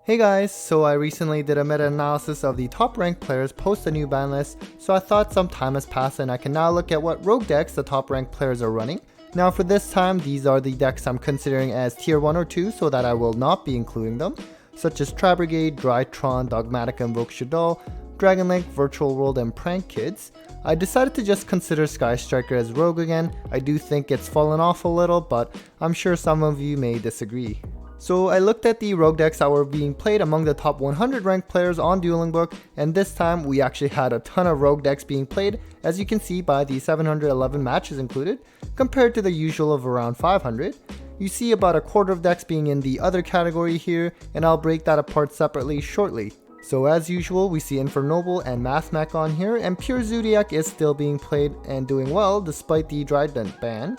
Hey guys, so I recently did a meta-analysis of the top ranked players post the new ban list, so I thought some time has passed and I can now look at what rogue decks the top ranked players are running. Now for this time, these are the decks I'm considering as tier 1 or 2 so that I will not be including them, such as Tri Brigade, Drytron, Dogmatica Invoke Shaddoll, Dragon Link, Virtual World, and Prank Kids. I decided to just consider Sky Striker as rogue again. I do think it's fallen off a little, but I'm sure some of you may disagree. So I looked at the rogue decks that were being played among the top 100 ranked players on Dueling Book, and this time we actually had a ton of rogue decks being played, as you can see by the 711 matches included, compared to the usual of around 500. You see about a quarter of decks being in the other category here, and I'll break that apart separately shortly. So as usual, we see Infor Noble and Mathmech on here, and pure Zodiac is still being played and doing well despite the Trident ban.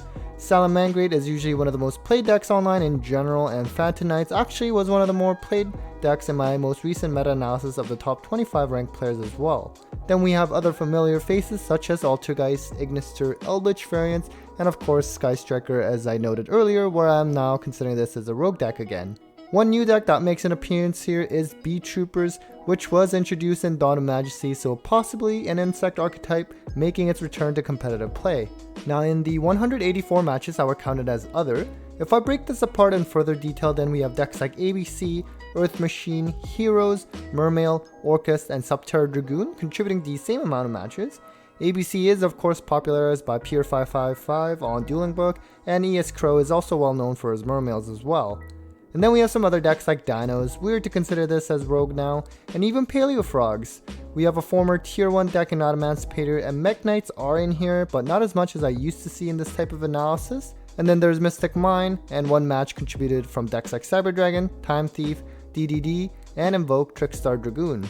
Mangrade is usually one of the most played decks online in general, and Phantom Knights actually was one of the more played decks in my most recent meta-analysis of the top 25 ranked players as well. Then we have other familiar faces such as Altergeist, Ignister, Eldritch variants, and of course Sky Striker, as I noted earlier, where I'm now considering this as a rogue deck again. One new deck that makes an appearance here is Bee Troopers, which was introduced in Dawn of Majesty, so possibly an insect archetype making its return to competitive play. Now in the 184 matches that were counted as other, if I break this apart in further detail, then we have decks like ABC, Earth Machine, Heroes, Mermail, Orcust, and Subterra Dragoon contributing the same amount of matches. ABC is of course popularized by Pure 555 on Dueling Book, and ES Crow is also well known for his Mermails as well. And then we have some other decks like Dinos, weird to consider this as rogue now, and even Paleo Frogs. We have a former tier 1 deck in Emancipator, and Mech Knights are in here, but not as much as I used to see in this type of analysis. And then there's Mystic Mine, and one match contributed from decks like Cyber Dragon, Time Thief, DDD, and Invoke Trickstar Dragoon.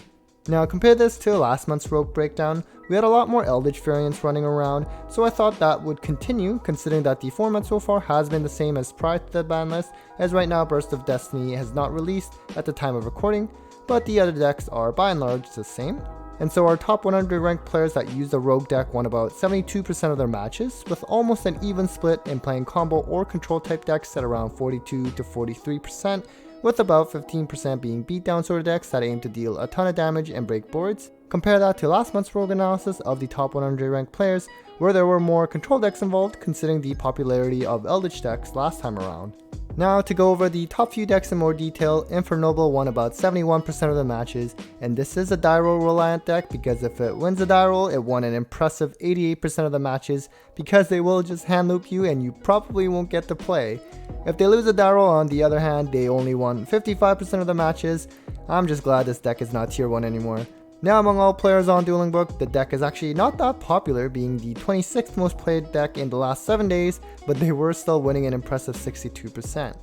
Now compare this to last month's rogue breakdown. We had a lot more Eldritch variants running around, so I thought that would continue considering that the format so far has been the same as prior to the ban list, as right now Burst of Destiny has not released at the time of recording, but the other decks are by and large the same. And so our top 100 ranked players that used the rogue deck won about 72% of their matches, with almost an even split in playing combo or control type decks at around 42 to 43%, with about 15% being beatdown sort of decks that aim to deal a ton of damage and break boards. Compare that to last month's rogue analysis of the top 100 ranked players, where there were more control decks involved considering the popularity of Eldritch decks last time around. Now to go over the top few decks in more detail, Infor Noble won about 71% of the matches, and this is a die roll reliant deck because if it wins a die roll, it won an impressive 88% of the matches because they will just hand loop you and you probably won't get to play. If they lose a die roll, on the other hand, they only won 55% of the matches. I'm just glad this deck is not tier 1 anymore. Now among all players on Dueling Book, the deck is actually not that popular, being the 26th most played deck in the last 7 days, but they were still winning an impressive 62%.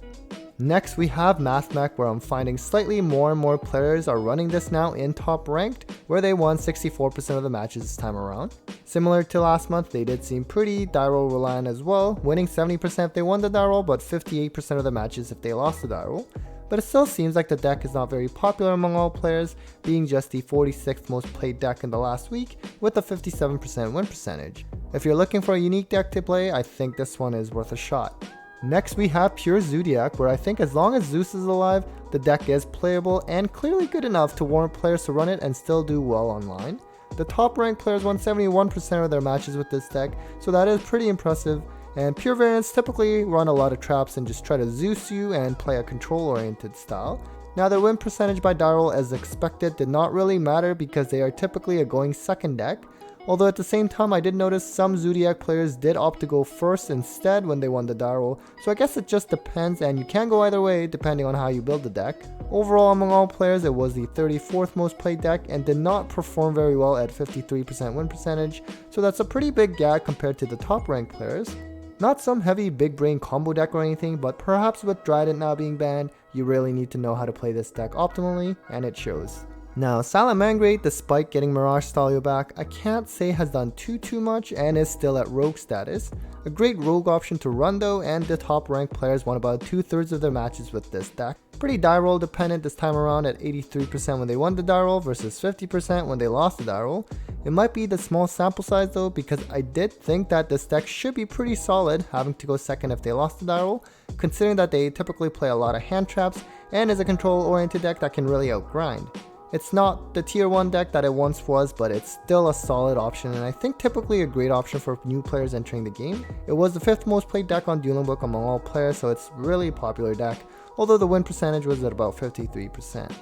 Next we have Mathmech, where I'm finding slightly more and more players are running this now in top ranked, where they won 64% of the matches this time around. Similar to last month, they did seem pretty die roll reliant as well, winning 70% if they won the die roll, but 58% of the matches if they lost the die roll. But it still seems like the deck is not very popular among all players, being just the 46th most played deck in the last week with a 57% win percentage. If you're looking for a unique deck to play, I think this one is worth a shot. Next we have pure Zodiac, where I think as long as Zeus is alive, the deck is playable and clearly good enough to warrant players to run it and still do well online. The top ranked players won 71% of their matches with this deck, so that is pretty impressive. And pure variants typically run a lot of traps and just try to Zeus you and play a control oriented style. Now their win percentage by die roll, as expected, did not really matter because they are typically a going second deck, although at the same time I did notice some Zodiac players did opt to go first instead when they won the die roll, so I guess it just depends and you can go either way depending on how you build the deck. Overall among all players, it was the 34th most played deck and did not perform very well at 53% win percentage, so that's a pretty big gap compared to the top ranked players. Not some heavy big brain combo deck or anything, but perhaps with Trident now being banned, you really need to know how to play this deck optimally, and it shows. Now, Silent Mangrade, despite getting Mirage Stalio back, I can't say has done too much and is still at rogue status. A great rogue option to run though, and the top ranked players won about 2/3 of their matches with this deck. Pretty die roll dependent this time around at 83% when they won the die roll versus 50% when they lost the die roll. It might be the small sample size though, because I did think that this deck should be pretty solid, having to go second if they lost the die roll, considering that they typically play a lot of hand traps and is a control oriented deck that can really outgrind. It's not the tier 1 deck that it once was, but it's still a solid option, and I think typically a great option for new players entering the game. It was the 5th most played deck on Dueling book among all players, so it's really a popular deck, although the win percentage was at about 53%.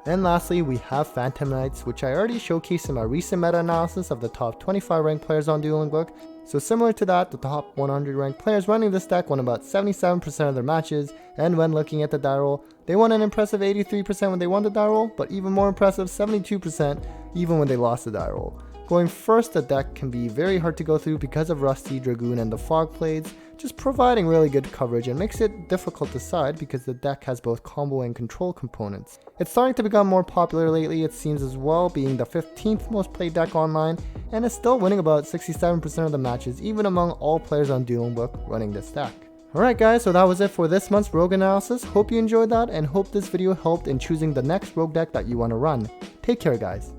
And lastly, we have Phantom Knights, which I already showcased in my recent meta-analysis of the top 25 ranked players on Dueling book. So similar to that, the top 100 ranked players running this deck won about 77% of their matches, and when looking at the die roll, they won an impressive 83% when they won the die roll, but even more impressive 72% even when they lost the die roll. Going first, the deck can be very hard to go through because of Rusty, Dragoon, and the Fog Blades, just providing really good coverage and makes it difficult to side because the deck has both combo and control components. It's starting to become more popular lately, it seems, as well, being the 15th most played deck online, and is still winning about 67% of the matches even among all players on Dueling book running this deck. Alright guys, so that was it for this month's rogue analysis. Hope you enjoyed that and hope this video helped in choosing the next rogue deck that you want to run. Take care guys.